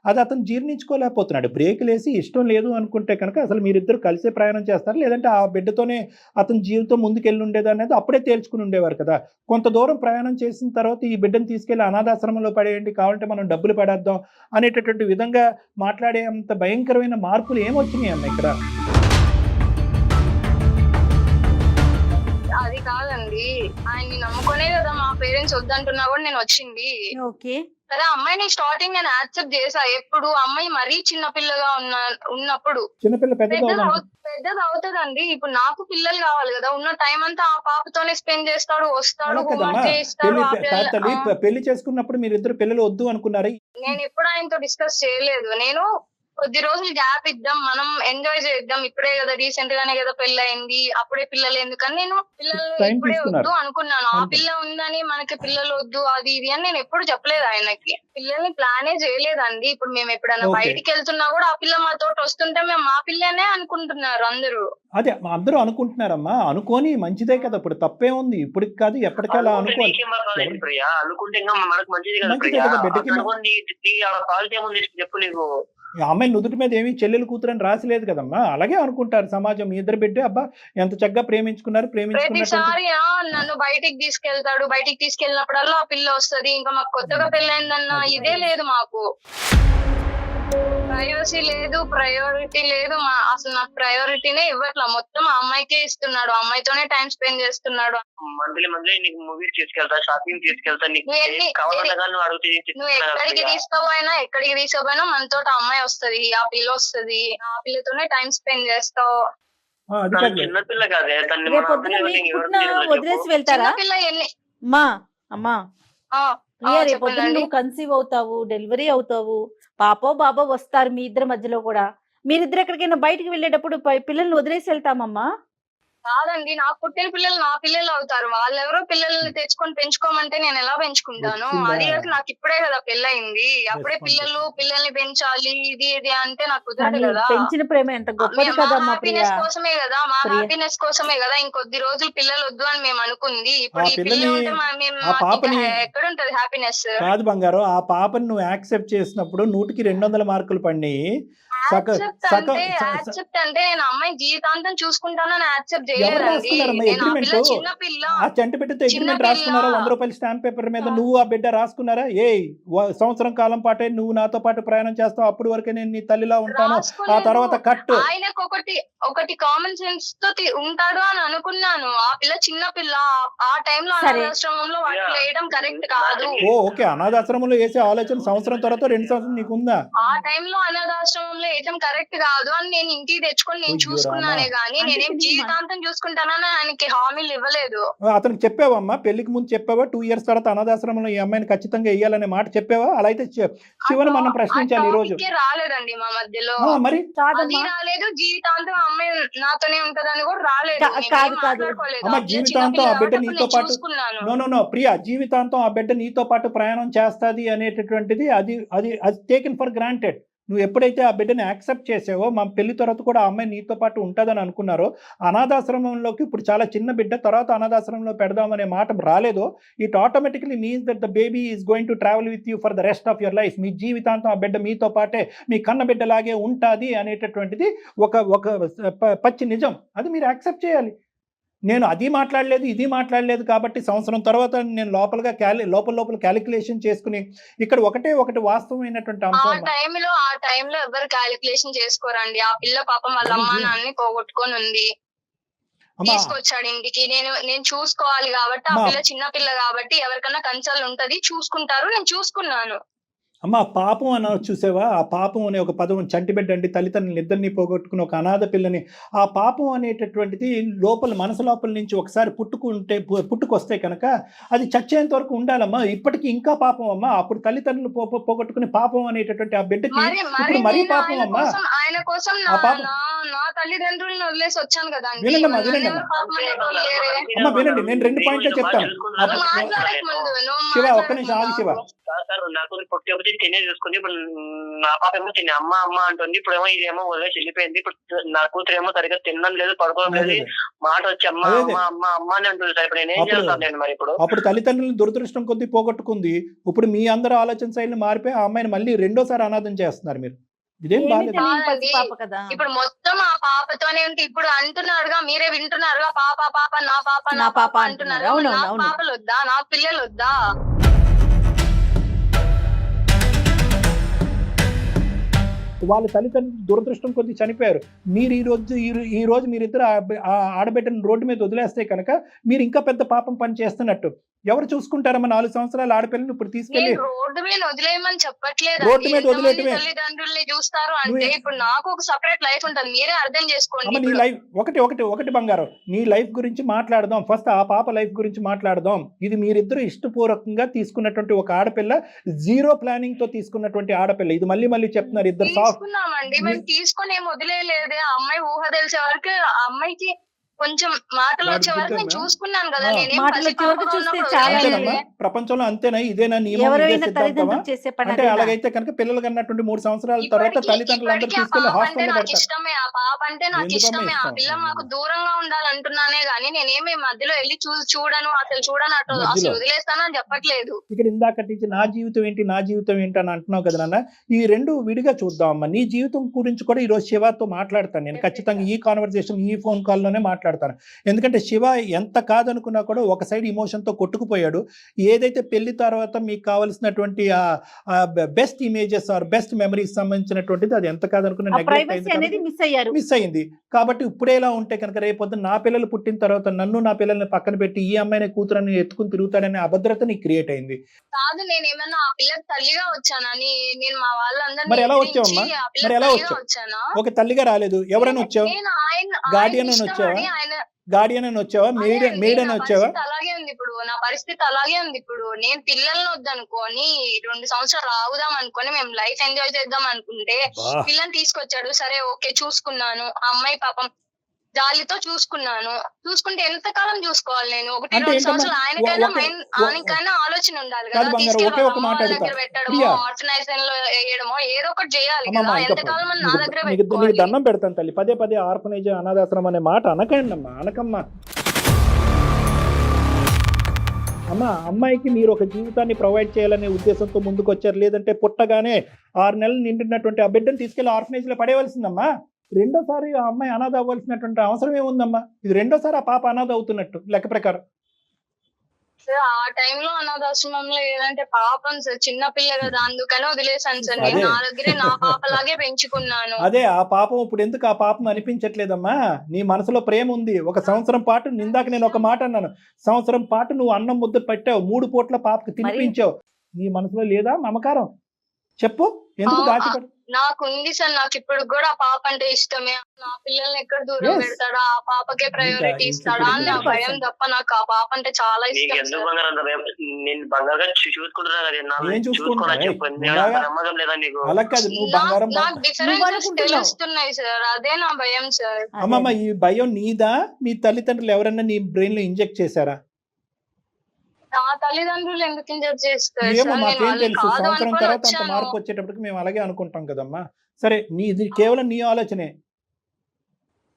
అది అతను జీర్ణించుకోలేకపోతున్నాడు. బ్రేకులు వేసి ఇష్టం లేదు అనుకుంటే కనుక అసలు మీరిద్దరు కలిసే ప్రయాణం చేస్తారు, లేదంటే ఆ బిడ్డతోనే అతని జీవితం ముందుకెళ్ళి ఉండేది అనేది అప్పుడే తేల్చుకుని ఉండేవారు కదా. కొంత దూరం ప్రయాణం చేసిన తర్వాత ఈ బిడ్డను తీసుకెళ్లి అనాథాశ్రమంలో పడేయండి, కావాలంటే మనం డబ్బులు పడేద్దాం అనేటటువంటి విధంగా మాట్లాడే అంత భయంకరమైన మార్పులు ఏమొచ్చినాయి అమ్మ ఇక్కడ? అది కాదండి, ఆయన్ని నమ్ముకునే కదా మా పేరెంట్స్ వద్దంటున్నా కూడా నేను వచ్చింది. ఓకే సరే, అమ్మాయిని స్టార్టింగ్ నేను యాక్సెప్ట్ చేసా. ఎప్పుడు అమ్మాయి మరీ చిన్నపిల్లగా ఉన్నప్పుడు. పెద్దది అవుతుందండి. ఇప్పుడు నాకు పిల్లలు కావాలి కదా, ఉన్న టైం అంతా ఆ పాపతోనే స్పెండ్ చేస్తాడు, వస్తాడు, పెళ్లి చేసుకున్నప్పుడు మీరిద్దరు పిల్లలు వద్దు అనుకున్నారు? నేను ఎప్పుడు ఆయనతో డిస్కస్ చేయలేదు. నేను కొద్ది రోజులు గ్యాప్ ఇద్దాం, మనం ఎంజాయ్ చేద్దాం, ఇప్పుడే కదా రీసెంట్ గానే కదా పెళ్లి అయింది, అప్పుడే పిల్లలు ఎందుకని నేను పిల్లలు ఇప్పుడే వద్దు అనుకున్నాను. ఆ పిల్ల ఉందని మనకి పిల్లలు వద్దు అది ఇది అని నేను ఎప్పుడు చెప్పలేదు ఆయనకి. పిల్లల్ని ప్లానే చేయలేదండి. ఇప్పుడు మేము ఎప్పుడైనా బయటికి వెళ్తున్నా కూడా ఆ పిల్ల మాతో వస్తుంటే మేము మా పిల్లనే అనుకుంటున్నారు అందరూ. అదే అందరూ అనుకుంటున్నారమ్మా, అనుకోని మంచిదే కదా, ఇప్పుడు తప్పే ఉంది. ఇప్పుడు కాదు ఎప్పటికీ అలా అనుకోవాలి. అనుకుంటే మనకు మంచిది కదా. చెప్పు, నీకు అమ్మాయి నుదుటి మీద ఏమి చెల్లెలు కూతురని రాసిలేదు కదమ్మా, అలాగే అనుకుంటారు సమాజం. మీ ఇద్దరు బిడ్డే అబ్బా ఎంత చక్కగా ప్రేమించుకున్నారు. ప్రతిసారి నన్ను బయటికి తీసుకెళ్తాడు, బయటికి తీసుకెళ్ళినప్పుడల్లా ఆ పిల్ల వస్తుంది. ఇంకా మాకు కొత్తగా పెళ్ళైందన్న ఇదే లేదు, మాకు ప్రైవసీ లేదు, ప్రయారిటీ లేదు. అసలు నాకు ప్రయారిటీనే ఇవ్వట్లా, మొత్తం ఆ అమ్మాయికే ఇస్తున్నాడు, అమ్మాయితోనే టైం స్పెండ్ చేస్తున్నాడు. మంత్లీ నీకు మూవీస్ తీసుకెళ్తా, షాపింగ్ తీసుకెళ్తా, నువ్వు ఎక్కడికి తీసుకోపోయినా మనతో అమ్మాయి వస్తది, ఆ పిల్ల వస్తది, ఆ పిల్లతోనే టైం స్పెండ్ చేస్తావు. చిన్నపిల్ల కాదే, వదిలేసి వెళ్తారా? పిల్ల ఎన్ని అమ్మా రేపొద్దున నువ్వు కన్సీవ్ అవుతావు, డెలివరీ అవుతావు, పాపో బాబో వస్తారు మీ ఇద్దరి మధ్యలో కూడా. మీరిద్దరు ఎక్కడికైనా బయటకు వెళ్ళేటప్పుడు పిల్లల్ని వదిలేసి వెళ్తామమ్మా? కాదండి, నాకు పుట్టిన పిల్లలు నా పిల్లలు అవుతారు. వాళ్ళెవరో పిల్లల్ని తెచ్చుకొని పెంచుకోమంటే నేను ఎలా పెంచుకుంటాను? అది కాక నాకు ఇప్పుడే కదా పెళ్ళయింది, అప్పుడే పిల్లల్ని పెంచాలి ఇది ఇది అంటే నాకు కుదరదు కదా. పెంచిన ప్రేమ ఎంత గొప్పది కదా. హ్యాపీనెస్ కోసమే కదా, మా హ్యాపీనెస్ కోసమే కదా ఇంకొద్ది రోజులు పిల్లలు వద్దు అని మేము అనుకుంది. ఇప్పుడు ఈ పిల్లలు ఉంటే ఎక్కడుంటది హ్యాపీనెస్? కాదు బంగారు, ఆ పాపని నువ్వు యాక్సెప్ట్ చేసినప్పుడు 100కి 200 మార్కులు పడినాయి. యాక్సెప్ట్ అంటే నేను అమ్మాయిని జీవితాంతం చూసుకుంటానని యాక్సెప్ట్ చేయలేదండి. నేను ఆ పిల్ల చిన్న పిల్ల. ఆ చంటి బిడ్డతో అగ్రిమెంట్ రాసుకున్నారా? 100 రూపాయల స్టాంప్ పేపర్ మీద నువ్వు ఆ బిడ్డ రాసుకున్నారా? సంవత్సరం కాలం పాటే నువ్వు నాతో పాటు ప్రయాణం చేస్తావు, అప్పుడు వరకే నేను నీ తల్లిలా ఉంటాను, ఆ తర్వాత కట్. ఆయనకు ఒకటి కామన్ సెన్స్ తో ఉంటాడు అని అనుకున్నాను. ఆ పిల్ల చిన్న పిల్ల, ఆ టైంలో అనాథాశ్రమంలో వాటిలో వేయడం కరెక్ట్ కాదు. ఓకే, అనాథాశ్రమంలో వేసే ఆలోచన సంవత్సరం తర్వాత 2 సంవత్సరం నీకుందా? ఆ టైంలో అనాథాశ్రమంలో వేయడం కరెక్ట్ కాదు అని నేను ఇంటికి తెచ్చుకొని నేను చూసుకున్నానే గానీ నేనేం జీవితాంతం చూసుకుంటానని ఆయనకి హామీలు ఇవ్వలేదు. అతనికి చెప్పావమ్మా? పెళ్లికి ముందు చెప్పావా 2 ఇయర్స్ తర్వాత అనాథాశ్రమంలో ఈ అమ్మాయిని ఖచ్చితంగా వేయాలనే మాట చెప్పావా? అలా అయితే శివను మనం ప్రశ్నించాలి ఈ రోజు. రాలేదండి మా మధ్యలో, మరి అది రాలేదు. జీవితాంతం అమ్మాయి నాతోనే ఉంటదని కూడా రాలేదు. అమ్మ జీవితాంతం ఆ బిడ్డ నీతో పాటు నో ప్రియా, జీవితాంతం ఆ బిడ్డ నీతో పాటు ప్రయాణం చేస్తాది అనేటటువంటిది అది టేకెన్ ఫర్ గ్రాంటెడ్. నువ్వు ఎప్పుడైతే ఆ బిడ్డని యాక్సెప్ట్ చేసావో, మా పెళ్లి తర్వాత కూడా ఆ అమ్మాయి నీతో పాటు ఉంటుందని అనుకున్నారో, అనాథాశ్రమంలోకి ఇప్పుడు చాలా చిన్న బిడ్డ తర్వాత అనాథాశ్రమంలో పెడదామనే మాట రాలేదో, it automatically means that the baby is going to travel with you for the rest of your life. మీ జీవితాంతం ఆ బిడ్డ మీతో పాటే మీ కన్న బిడ్డలాగే ఉంటుంది అనేటటువంటిది ఒక పచ్చి నిజం. అది మీరు యాక్సెప్ట్ చేయాలి. నేను అది మాట్లాడలేదు ఇది మాట్లాడలేదు కాబట్టి సంవత్సరం తర్వాత నేను లోపల క్యాలిక్యులేషన్ చేసుకుని ఇక్కడ ఒకటి వాస్తవమైనటువంటి అంశం. ఆ టైంలో ఎవరు క్యాలిక్యులేషన్ చేసుకోరండి. ఆ పిల్ల పాపం వాళ్ళ అమ్మ నాన్ని పోగొట్టుకొని ఉంది, తీసుకొచ్చాడు ఇంటికి. నేను చూసుకోవాలి కాబట్టి, ఆ పిల్ల చిన్న పిల్ల కాబట్టి ఎవరికన్నా కన్సర్న్ ఉంటది, చూసుకుంటారు. నేను చూసుకున్నాను. అమ్మ పాపం అన్న చూసావా? ఆ పాపం అనే ఒక పదం, చంటిబిడ్డ అండి, తల్లిదండ్రులు ఇద్దరిని పోగొట్టుకుని ఒక అనాథ పిల్లని, ఆ పాపం అనేటటువంటిది మనసు లోపల నుంచి ఒకసారి పుట్టుకొస్తే కనుక అది చచ్చేంత వరకు ఉండాలమ్మా. ఇప్పటికీ ఇంకా పాపం అమ్మా. అప్పుడు తల్లిదండ్రులు పోగొట్టుకుని పాపం అనేటటువంటి ఆ బిడ్డకి ఇప్పుడు మరీ పాపం అమ్మా. ఆయన కోసం నా తల్లిదండ్రులను వదిలేసి వచ్చాను కదా. వినండమ్మా అమ్మ వినండి, నేను 2 పాయింట్లు చెప్తాను. శివ ఒక్క నిమిషం ఆగి. శివ నాకు పొట్టి ఒకటి తినే చూసుకుంది. ఇప్పుడు నా పాప ఏమో తినే అమ్మ అమ్మ అంటుంది. ఇప్పుడు ఏమో ఇదేమో వదిలేసి వెళ్ళిపోయింది. ఇప్పుడు నా కూతురు ఏమో సరిగ్గా తినడం లేదు, పడుకోవడం లేదు, మాట వచ్చి అమ్మ అమ్మ అమ్మ అమ్మ అని అంటుంది. సార్ ఇప్పుడు నేను ఏం చేస్తాను నేను మరి? అప్పుడు తల్లిదండ్రులను దురదృష్టం కొద్ది పోగొట్టుకుంది. ఇప్పుడు మీ అందరూ ఆలోచన శైలిని మారిపోయి ఆ అమ్మాయిని మళ్ళీ 2వ సారి అనాథం చేస్తున్నారు మీరు. ఇదేం బాలేదు. ఇప్పుడు మొత్తం ఆ పాపతోనే ఉంటే ఇప్పుడు అంటున్నారుగా, మీరే వింటున్నారుగా, పాప పాప నా పాప అంటున్నారు. నా పాపలు వద్దా? నా పిల్లలు వద్దా? వాళ్ళ తల్లిదండ్రులు దురదృష్టం కొద్ది చనిపోయారు. మీరు ఈ రోజు మీరిద్దరు ఆ ఆడబిడ్డను రోడ్డు మీద వదిలేస్తే కనుక మీరు ఇంకా పెద్ద పాపం పని చేస్తున్నట్టు. ఎవరు చూసుకుంటారమ్మా? 4 సంవత్సరాల ఆడపిల్లని ఇప్పుడు తీసుకెళ్ళి రోడ్డు మీద వదిలేయమని చెప్పట్లేదు. రోడ్డు మీద వదిలేయటమే. తల్లిదండ్రుల్ని చూస్తారు అంటే ఇప్పుడు నాకు ఒక సెపరేట్ లైఫ్ ఉంటుంది, మీరే అర్థం చేసుకోండి. నీ లైఫ్ ఒకటి బంగారం, నీ లైఫ్ గురించి మాట్లాడదాం. ఫస్ట్ ఆ పాప లైఫ్ గురించి మాట్లాడదాం. ఇది మీరిద్దరు ఇష్టపూర్వకంగా తీసుకున్నటువంటి ఒక ఆడపిల్ల, 0 ప్లానింగ్ తో తీసుకున్నటువంటి ఆడపిల్ల. ఇది మళ్ళీ చెప్తున్నారు ఇద్దరు. తీసుకున్నామండి, మేము తీసుకొని ఏం వదిలేయలేదే. ఆ అమ్మాయి ఊహ తెలిసే వరకు, ఆ అమ్మాయికి కొంచెం మాటలు వచ్చే వరకు నేను చూసుకున్నాను కదా. ప్రపంచంలో అంతేనా? ఇదేనా నియమం? అంటే అలాగైతే కనుక పిల్లలు కన్నటువంటి 3 సంవత్సరాల తర్వాత తల్లిదండ్రులందరూ తీసుకెళ్లి హాస్పిటల్ నాకు ఇష్టమే, ఆ పాప అంటే నాకు ఇష్టమే. ఆ పిల్ల మాకు దూరంగా ఉండాలంటున్నానే గానీ నేనేమి మధ్యలో వెళ్ళి చూడను, అసలు వదిలేస్తానని చెప్పట్లేదు. ఇక్కడ ఇందాక నుంచి నా జీవితం ఏంటి అని అంటున్నావు కదా నాన్న. ఈ 2 విడిగా చూద్దాం అమ్మా. నీ జీవితం గురించి కూడా ఈ రోజు శివతో మాట్లాడతాను నేను ఖచ్చితంగా. ఈ కాన్వర్సేషన్, ఈ ఫోన్ కాల్ లోనే మాట్లాడతాను. ఎందుకంటే శివ ఎంత కాదనుకున్నా కూడా ఒక సైడ్ ఇమోషన్ తో కొట్టుకుపోయాడు. ఏదైతే పెళ్లి తర్వాత మీకు కావాల్సినటువంటి best images or best memories సంబంధించినటువంటిది అది ఎంత కాదనుకున్నా మిస్ అయింది. కాబట్టి ఇప్పుడేలా ఉంటే కనుక రేపొద్దు నా పిల్లలు పుట్టిన తర్వాత నన్ను నా పిల్లల్ని పక్కన పెట్టి ఈ అమ్మాయిని కూతురని ఎత్తుకుని తిరుగుతాడనే అభద్రత నీకు క్రియేట్ అయింది. కాదు, నేనేమన్నా ఆ పిల్లకి తల్లిగా వచ్చానని నేను మా వాళ్ళందరినీ. మరి ఎలా వచ్చావమ్మా? మరి ఎలా వచ్చావు? ఒక తల్లిగా రాలేదు. ఎవరైనా వచ్చావు? గార్డియన్ అని వచ్చావా? గార్డియన్ అని వచ్చావా? మేడ్ అని వచ్చావా? అలాగే ఉంది ఇప్పుడు నా పరిస్థితి, అలాగే ఉంది ఇప్పుడు. నేను పిల్లల్ని వద్దనుకోని 2 సంవత్సరాలు ఆగుదాం అనుకొని మేము లైఫ్ ఎంజాయ్ చేద్దాం అనుకుంటే పిల్లని తీసుకొచ్చాడు. సరే ఓకే చూసుకున్నాను. ఆ అమ్మాయి పాపం జాలితో చూసుకుంటే ఎంతకాలం చూసుకోవాలి నేను? 1-2 సంవత్సరాలు ఆయనకైనా ఆలోచన ఉండాలి కదా. దగ్గర పెట్టడమో, ఆర్ఫనైజేషన్ లో వేయడమో ఏదో ఒకటి చేయాలి కదా. ఎంతకాలం నా దగ్గర పెట్టుకోవాలి? దండం పెడతాను తల్లి, పదే ఆర్ఫనైజ్ అనాథాశ్రమం అనే మాట అనకండి అమ్మా, అనకమ్మా. అమ్మ అమ్మాయికి మీరు ఒక జీవితాన్ని ప్రొవైడ్ చేయాలనే ఉద్దేశంతో ముందుకు వచ్చారు. లేదంటే పుట్టగానే 6 నెలలు నిండినటువంటి ఆ బిడ్డను తీసుకెళ్లి ఆర్ఫనేజ్లో పడేయవలసిందమ్మా. రెండోసారి ఆ అమ్మాయి అనాథ అవ్వాల్సినటువంటి అవసరం ఏముందమ్మా? ఇది రెండోసారి ఆ పాప అనాథ అవుతున్నట్టు లెక్క ప్రకారం. సార్ ఆ టైంలో అనాథాశ్రమంలో ఏదంటే పాపం సార్, చిన్న పిల్ల కదా, అందుకని వదిలేసాను సార్. నేను నా దగ్గరే నా పాపలాగే పెంచుకున్నాను. అదే ఆ పాపం ఇప్పుడు ఎందుకు ఆ పాపం అనిపించట్లేదమ్మా? నీ మనసులో ప్రేమ ఉంది. ఒక సంవత్సరం పాటు ఇందాక నేను ఒక మాట అన్నాను, సంవత్సరం పాటు నువ్వు అన్నం ముద్ద పెట్టావు, 3 పూట్ల పాపకు తినిపించావు. నీ మనసులో లేదా మమకారం? చెప్పు, ఎందుకు దాచిపెట్టు? నాకు ఉంది సార్, నాకు ఇప్పుడు కూడా ఆ పాప అంటే ఇష్టమే. నా పిల్లల్ని ఎక్కడ దూరం Yes. పెడతాడా, ఆ పాపకే ప్రయారిటీ ఇస్తాడా అని నా భయం తప్ప నాకు ఆ పాప అంటే చాలా నీకు ఇష్టం ఎందుకు సార్. బంగారం అంత భయం? నేను బంగారుగా చూసుకుంటున్నా కదా, ఏం చూసుకుంటున్నా? చెప్పు. నమ్మకం లేదా నీకు? అలా కాదు, నువ్వు బంగారం నాకు డిఫరెన్సెస్ తెలుస్తున్నాయి సార్, అదే నా భయం సార్. అమ్మమ్మ, ఈ భయం నీదా? మీ తల్లిదండ్రులు ఎవరన్నా నీ బ్రెయిన్ లో ఇంజెక్ట్ చేశారా? నా తల్లిదండ్రులు ఎందుకు ఇంజెక్ట్ చేస్తారు ఏమో సార్? నేను మాకేం వాళ్ళని తెలుసు, కాదు సంవత్సరం అనుకొని తర్వాత అంత వచ్చాను. మార్పు వచ్చేటప్పటికి మేము అలాగే అనుకుంటాం కదమ్మా. సరే, ఇది కేవలం నీ ఆలోచనే.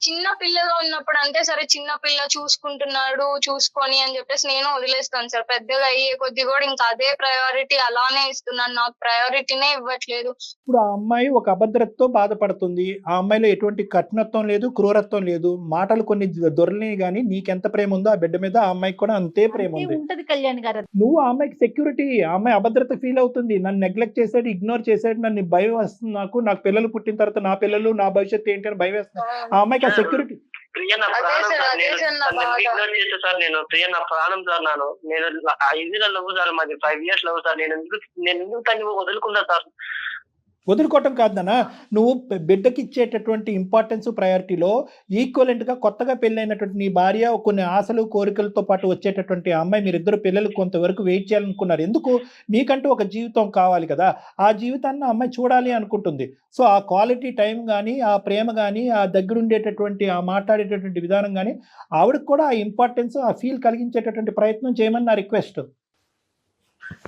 చిన్న పిల్లగా ఉన్నప్పుడు అంటే సరే చిన్న పిల్ల చూసుకుంటున్నాడు చూసుకొని అని చెప్పేసి నేను వదిలేస్తాను సార్. పెద్దగా అయ్యే కొద్ది కూడా ఇంకా అదే ప్రయారిటీ అలానే ఇస్తున్నాను, నాకు ప్రయారిటీనే ఇవ్వట్లేదు. ఇప్పుడు ఆ అమ్మాయి ఒక అభద్రతతో బాధపడుతుంది. ఆ అమ్మాయిలో ఎటువంటి కఠినత్వం లేదు, క్రూరత్వం లేదు. మాటలు కొన్ని దొరలినాయి, కానీ నీకెంత ప్రేమ ఉందో ఆ బిడ్డ మీద ఆ అమ్మాయికి కూడా అంతే ప్రేమ అంతే ఉంది. ఉంటది కళ్యాణ్ గారు. నువ్వు ఆ అమ్మాయికి సెక్యూరిటీ. ఆ అమ్మాయి అభద్రత ఫీల్ అవుతుంది. నన్ను నెగ్లెక్ట్ చేశాడు, ఇగ్నోర్ చేశాడు, నన్ను భయం వస్తుంది. నాకు పిల్లలు పుట్టిన తర్వాత నా పిల్లలు నా భవిష్యత్తు ఏంటి అని భయం వేస్తుంది. ఆ అమ్మాయికి ఆ సెక్యూరిటీ. ప్రియ నా అదే ప్రాణం సార్, సార్. అదే నేను సార్ నా బాధ. ఇగ్నోర్ చేస్తా సార్. నేను ప్రియ నా ప్రాణం సార్. నేను 5 లవ్ సార్, మాది 5 years లవ్ సార్. నేను ఎందుకు తను వదులుకుంటా సార్? వదులుకోవటం కాదన్నా, నువ్వు బిడ్డకి ఇచ్చేటటువంటి ఇంపార్టెన్స్ ప్రయారిటీలో ఈక్వలెంట్ గా కొత్తగా పెళ్ళైనటువంటి నీ భార్య కొన్ని ఆశలు కోరికలతో పాటు వచ్చేటటువంటి ఆ అమ్మాయి, మీరిద్దరు పిల్లలు కొంతవరకు వెయిట్ చేయాలనుకున్నారు. ఎందుకు? మీకంటూ ఒక జీవితం కావాలి కదా. ఆ జీవితాన్ని ఆ అమ్మాయి చూడాలి అనుకుంటుంది. సో ఆ క్వాలిటీ టైం కానీ, ఆ ప్రేమ కానీ, ఆ దగ్గరుండేటటువంటి ఆ మాట్లాడేటటువంటి విధానం కానీ, ఆవిడకి కూడా ఆ ఇంపార్టెన్స్, ఆ ఫీల్ కలిగించేటటువంటి ప్రయత్నం చేయమని నా రిక్వెస్ట్.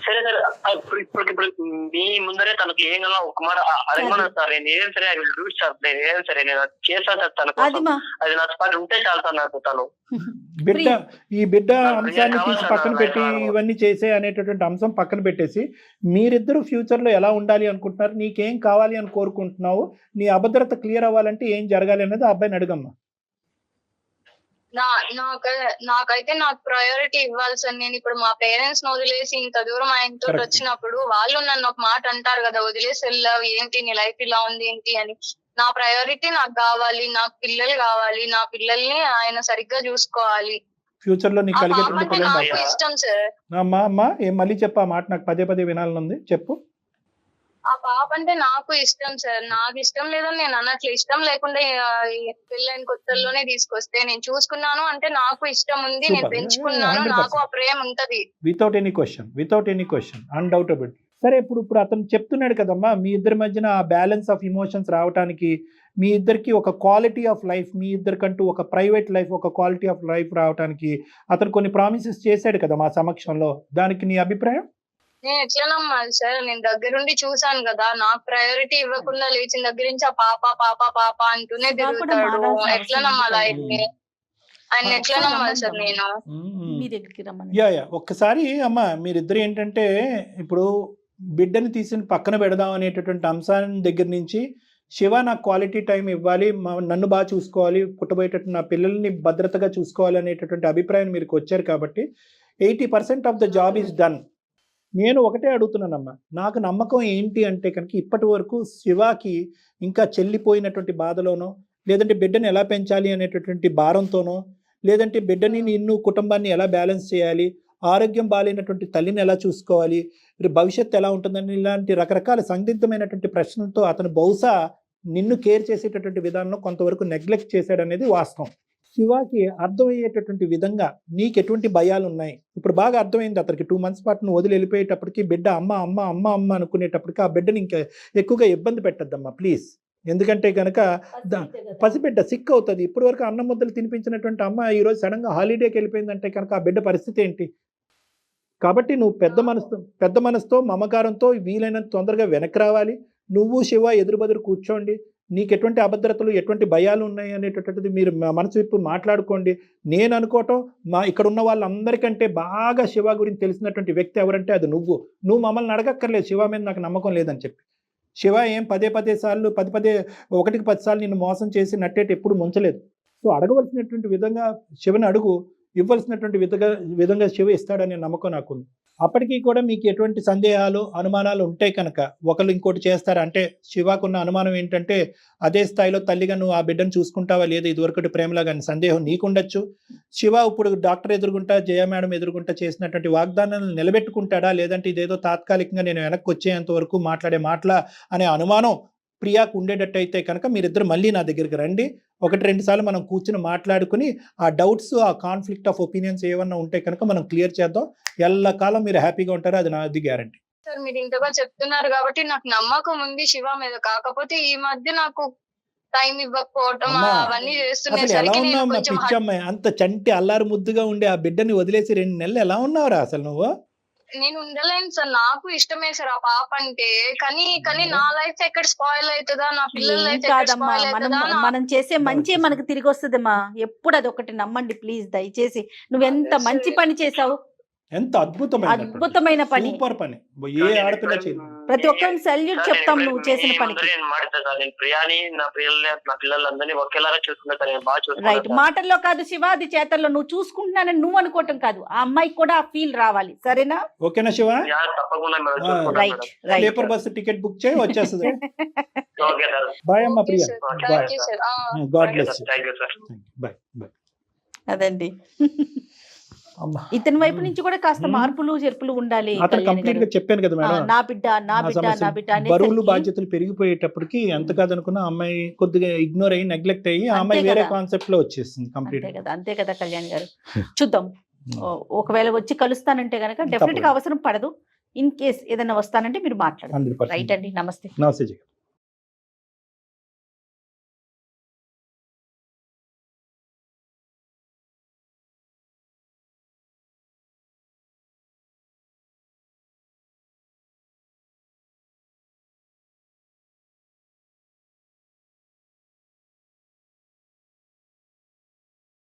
సరే సార్, ఇప్పుడు మీ ముందరే తనకు ఏం కదా ఒక మాట అడగమన్నా సార్. నేను ఏం సరే ఐ విల్ డూ సార్. నేను ఏం సరే నేను చేస్తాను సార్ తన కోసం. అది మా అది నా స్పాట్ ఉంటే చాలు సార్ నాకు. తను ఈ బిడ్డ అంశాన్ని తీసి పక్కన పెట్టి ఇవన్నీ చేసే అనేటటువంటి అంశం పక్కన పెట్టేసి, మీరిద్దరు ఫ్యూచర్ లో ఎలా ఉండాలి అనుకుంటున్నారు? నీకేం కావాలి అని కోరుకుంటున్నావు? నీ అభద్రత క్లియర్ అవ్వాలంటే ఏం జరగాలి అనేది ఆ అబ్బాయిని అడగమ్మా. నాకైతే నాకు ప్రయారిటీ ఇవ్వాలి సార్. నేను ఇప్పుడు మా పేరెంట్స్ ని వదిలేసి ఇంత దూరం ఆయనతో Correct. వచ్చినప్పుడు వాళ్ళు నన్ను ఒక మాట అంటారు కదా, వదిలేసి వెళ్ళావు ఏంటి, నీ లైఫ్ ఇలా ఉంది ఏంటి అని. నా ప్రయారిటీ నాకు కావాలి, నాకు పిల్లలు కావాలి, నా పిల్లల్ని ఆయన సరిగ్గా చూసుకోవాలి. ఫ్యూచర్ లో నీకు ఆ పాప కలిగేటువంటి అంటే పిల్లలు నాకు ఇష్టం సార్. అమ్మా ఏం మళ్ళీ చెప్పు, ఆ మాట నాకు పదే వినాలనుంది, చెప్పు. ఆ పాప అంటే నాకు ఇష్టం సార్. నాకు ఇష్టం లేదని నేను అన్నట్లు, ఇష్టం లేకుండా పెళ్ళైన కొత్తల్లోనే తీసుకొస్తే నేను చూసుకున్నాను అంటే నాకు ఇష్టం ఉంది, నేను Super. పెంచుకున్నాను, 100%. నాకు ఆ ప్రేమ ఉంటది. Without any question undoubtable. సరే, ఇప్పుడు అతను చెప్తున్నాడు కదమ్మా, మీ ఇద్దరి మధ్యన ఆ బ్యాలెన్స్ ఆఫ్ ఇమోషన్స్ రావడానికి, మీ ఇద్దరికి ఒక క్వాలిటీ ఆఫ్ లైఫ్, మీ ఇద్దరికంటూ ఒక ప్రైవేట్ లైఫ్, ఒక క్వాలిటీ ఆఫ్ లైఫ్ రావడానికి అతను కొన్ని ప్రామిసెస్ చేశాడు కదా మా సమక్షంలో. దానికి నీ అభిప్రాయం? నేను ఎట్లా నమ్మాలి సార్? నేను దగ్గరుండి చూసాను కదా. నాకు ప్రయారిటీ ఇవ్వకుండా లేచిన దగ్గర నుంచి ఆ పాప పాప పాప అంటూనే నాకు కూడా తిరుగుతాడు. మారాల్సిన ఎట్లా అవసరం నమ్మాలి లేదు. ఆయన్ని? ఆయన ఎట్లా నమ్మాలి సార్ నేను? మీ దగ్గరికి రమ్మని. యా ఒక్కసారి అమ్మ, మీరిద్దరు ఏంటంటే ఇప్పుడు బిడ్డని తీసి పక్కన పెడదాం అనేటటువంటి అంశాన్ని దగ్గర నుంచి, శివ నాకు క్వాలిటీ టైం ఇవ్వాలి, నన్ను బాగా చూసుకోవాలి, పుట్టబోయేటట్టు నా పిల్లల్ని భద్రతగా చూసుకోవాలి అనేటటువంటి అభిప్రాయం మీకు వచ్చారు కాబట్టి 80% of the job is done. నేను ఒకటే అడుగుతున్నానమ్మా, నాకు నమ్మకం ఏంటి అంటే కనుక, ఇప్పటి వరకు శివాకి ఇంకా చెల్లిపోయినటువంటి బాధలోనో, లేదంటే బిడ్డని ఎలా పెంచాలి అనేటటువంటి భారంతోనో, లేదంటే బిడ్డని నిన్ను కుటుంబాన్ని ఎలా బ్యాలెన్స్ చేయాలి, ఆరోగ్యం బాగాలేనటువంటి తల్లిని ఎలా చూసుకోవాలి, భవిష్యత్తు ఎలా ఉంటుందని, ఇలాంటి రకరకాల సందిగ్ధమైనటువంటి ప్రశ్నలతో అతను బహుశా నిన్ను కేర్ చేసేటటువంటి విధానంలో కొంతవరకు నెగ్లెక్ట్ చేశాడు అనేది వాస్తవం. శివాకి అర్థమయ్యేటటువంటి విధంగా నీకు ఎటువంటి భయాలు ఉన్నాయి ఇప్పుడు బాగా అర్థమైంది. అతనికి 2 months పాటు నువ్వు వదిలి వెళ్ళిపోయేటప్పటికి బిడ్డ అమ్మ అమ్మ అమ్మ అమ్మ అనుకునేటప్పటికి ఆ బిడ్డని ఇంకా ఎక్కువగా ఇబ్బంది పెట్టద్దమ్మా ప్లీజ్. ఎందుకంటే కనుక పసిబిడ్డ సిక్ అవుతుంది. ఇప్పటి వరకు అన్నం ముద్దలు తినిపించినటువంటి అమ్మ ఈరోజు సడన్గా హాలిడేకి వెళ్ళిపోయిందంటే కనుక ఆ బిడ్డ పరిస్థితి ఏంటి? కాబట్టి నువ్వు పెద్ద మనసుతో మమకారంతో వీలైనంత తొందరగా వెనక్కి రావాలి. నువ్వు శివ ఎదురు బదురు కూర్చోండి. నీకు ఎటువంటి అభద్రతలు ఎటువంటి భయాలు ఉన్నాయి అనేటటువంటిది మీరు మనసు విప్పు మాట్లాడుకోండి. నేను అనుకోవటం ఇక్కడ ఉన్న వాళ్ళందరికంటే బాగా శివ గురించి తెలిసినటువంటి వ్యక్తి ఎవరంటే అది నువ్వు మమ్మల్ని అడగక్కర్లేదు శివ మీద నాకు నమ్మకం లేదని చెప్పి. శివ ఏం పదే సార్లు 1కి 10 సార్లు నిన్ను మోసం చేసి నట్టేటి ఎప్పుడు ముంచలేదు. సో అడగవలసినటువంటి విధంగా శివని అడుగు, ఇవ్వాల్సినటువంటి విధంగా శివ ఇస్తాడనే నమ్మకం నాకుంది. అప్పటికీ కూడా మీకు ఎటువంటి సందేహాలు అనుమానాలు ఉంటాయి కనుక ఒకళ్ళు ఇంకోటి చేస్తారా అంటే, శివాకున్న అనుమానం ఏంటంటే అదే స్థాయిలో తల్లిగా నువ్వు ఆ బిడ్డను చూసుకుంటావా లేదా ఇదివరకటి ప్రేమలో కానీ సందేహం నీకుండొచ్చు. శివ ఇప్పుడు డాక్టర్ ఎదురుగుంటా జయ మేడం ఎదురుగుంటా చేసినటువంటి వాగ్దానాలను నిలబెట్టుకుంటాడా, లేదంటే ఇదేదో తాత్కాలికంగా నేను వెనక్కి వచ్చేంత వరకు మాట్లాడే మాటల అనే అనుమానం ప్రియాకు ఉండేటట్టయితే కనుక మీరిద్దరు మళ్ళీ నా దగ్గరికి రండి. 1-2 సార్లు మనం కూర్చుని మాట్లాడుకుని ఆ డౌట్స్ ఆ కాన్ఫ్లిక్ట్ ఆఫ్ ఒపీనియన్స్ ఏమన్నా ఉంటే కనుక మనం క్లియర్ చేద్దాం. ఎల్లకాలం మీరు హ్యాపీగా ఉంటారు, అది నాది గ్యారంటీ. సార్ మీరు ఇంతగా చెప్తున్నారు కాబట్టి నాకు నమ్మకం ఉంది శివ మీద. కాకపోతే ఈ మధ్య నాకు టైం ఇవ్వకపోవటం అవన్నీ అసలు ఎలా చేస్తున్నసరికి నేను ఉన్నావు కొంచెం పిచ్చమ్మాయి, అంత చంటి అల్లారు ముద్దుగా ఉండే ఆ బిడ్డని వదిలేసి 2 నెలలు ఎలా ఉన్నావురా అసలు నువ్వు? నేను ఉండలేను సార్. నాకు ఇష్టమే సార్ ఆ పాప అంటే, కానీ నా లైఫ్ ఎక్కడ స్పాయిల్ అవుతుందా, నా పిల్లల ఏం లైఫ్ ఎక్కడ కాదమ్మా, స్పాయిల్ మనం అవుతుందా మనం చేసే మంచి మనకు తిరిగి వస్తుందమ్మా. ఎప్పుడు అది ఒకటి నమ్మండి ప్లీజ్, దయచేసి. నువ్వెంత అదే మంచి సార్. పని చేసావు, ఎంత అద్భుతమైన పని. సూపర్ పని, ఏ ఆడపిల్ల చేయదు. ప్రతి ఒక్కరిని సెల్యూట్ చెప్తాం నువ్వు చేసిన పనికి. నేను మాట్లాడతాను సార్, నేను ప్రియాని నా పిల్లలందరినీ ఒకేలాగా చూసుకుంటా సార్, నేను బాగా రైట్, చూసుకుంటాను. మాటల్లో కాదు శివ, అది చేతల్లో. నువ్వు చూసుకుంటున్నానని నువ్వు అనుకోవటం కాదు, ఆ అమ్మాయికి కూడా ఆ ఫీల్ రావాలి. సరేనా? ఓకేనా శివ? తప్పకుండా మేడం ఆ, చూసుకుంటాను right madam. Right. Sleeper bus ticket book చేయి, వచ్చేస్తుంది. Okay sir. బాయ్ అమ్మా Priya, thank you sir. God bless you. Thank you sir. Bye bye. అదండి, అమ్మా ఇతని వైపు నుంచి కూడా కాస్త మార్పులు చేర్పులు ఉండాలి. అతను కళ్యాణి కంప్లీట్ గారు. గా చెప్పాను కదా మేడం, నా బిడ్డ నా నా బిడ్డ సమస్య నా బిడ్డ బరువులు అనేసరికి బాధ్యతలు పెరిగిపోయేటప్పటికి ఎంత కాదనుకున్నా అమ్మాయి కొద్దిగా ఇగ్నోర్ అయ్యి నెగ్లెక్ట్ అయ్యి ఆ అంతే అమ్మాయి వేరే కదా. కాన్సెప్ట్ లో వచ్చేసింది కంప్లీట్. అంతే కదా కళ్యాణ్ గారు. చూద్దాం, ఒకవేళ వచ్చి కలుస్తానంటే కనుక డెఫినెట్ గా అవసరం పడదు. ఇన్ కేస్ ఏదైనా వస్తానంటే మీరు మాట్లాడండి. 100%. రైట్ అండి, నమస్తే. నమస్తే జగన్.